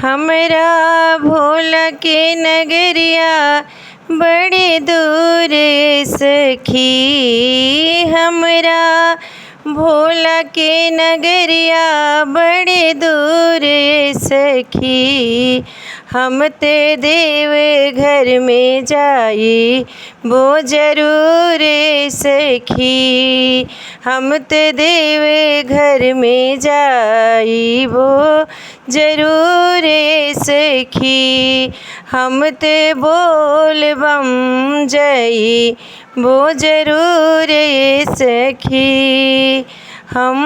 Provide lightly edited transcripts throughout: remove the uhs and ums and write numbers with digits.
हमरा भोला के नगरिया बड़ी दूर सखी। हमरा भोला के नगरिया बड़ी दूर सखी। हम ते देव घर में जाई वो जरूर सखी। हम ते देव घर में जाई वो जरूर सखी। हम ते बोल बम जाई वो जरूर सखी। हम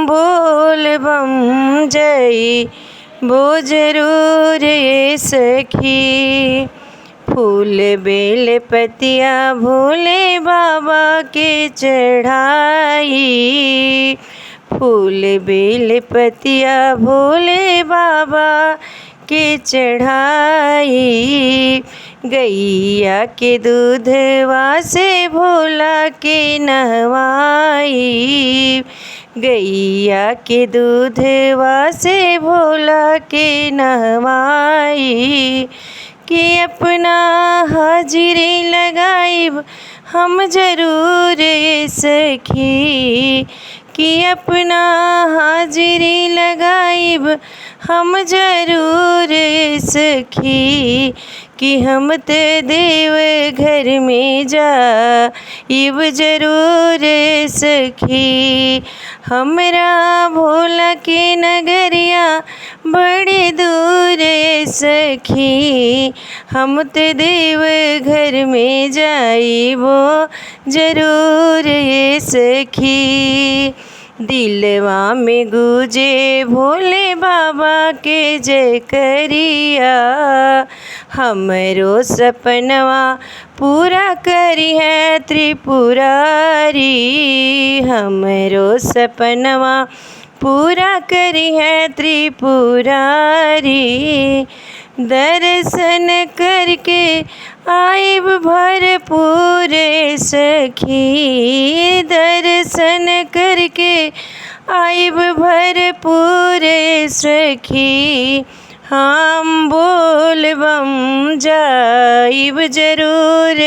बोल बम जाई वो जरूर सखी। फूल बेल पतिया भोले बाबा के चढ़ाई। फूल बेल पतिया भोले बाबा के चढ़ाई। गैया के दूधवा से भोला के नहवाई। गैया के दूधवा से भोला के नहवाई। कि अपना हाजिरी लगाइब हम जरूर सखी। कि अपना हाजिरी लगाइब हम जरूर सखी। कि हम ते देव घर में जाइब जरूर सखी। हमरा भोला के नगरिया बड़ी दूर सखी। हम ते देव घर में जाइबो जरूर सखी। दिलवा में गूंजे भोले बाबा के जय करिया। हमरो सपनवा पूरा करी है त्रिपुरारी। हमरो सपनवा पूरा करी है त्रिपुरारी। दर्शन करके आइब भरपूर सखी। दर्शन करके आइब भरपूर सखी। हम बोल बम जाइब जरूर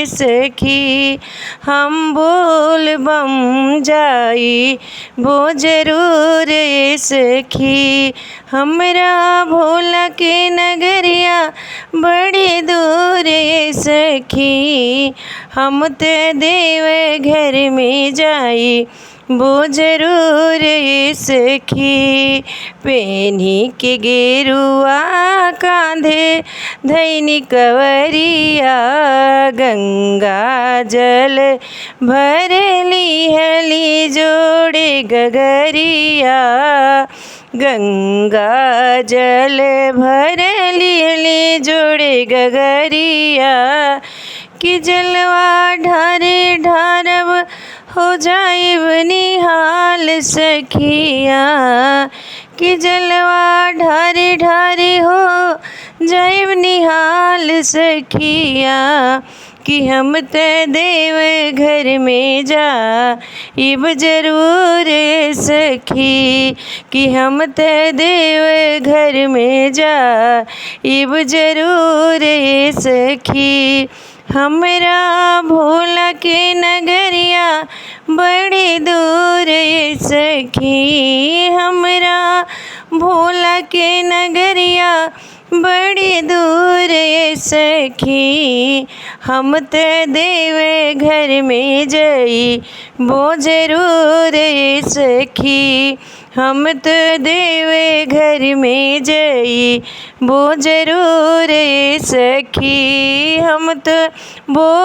सखी। हम बोल बम जाई वो जरूर सखी। हमरा भोला के नगरिया बड़ी दूर सखी। हम ते देव घर में जाई वो जरूर सखी। पेन्ही के गेरुआ कांधे धैनी कवरिया। गंगा जल भरली हली जोड़े गगरिया। गंगा जल भरली हली जोड़े गगरिया। कि जलवा ढारे ढारब हो जाइब निहाल सखिया। कि जलवा ढारे ढारे हो जाइब निहाल सखिया। कि हम ते देव घर में जाइब जरूर सखी। कि हम ते देव घर में जाइब जरूर सखी। हमरा भोला के नगरिया बड़ी दूर सखी। हमरा भोला के नगरिया बड़ी दूर सखी। हम ते देव घर में जाई वो जरूर सखी। हम तो देव घर में जाई वो जरूर सखी। हम तो वो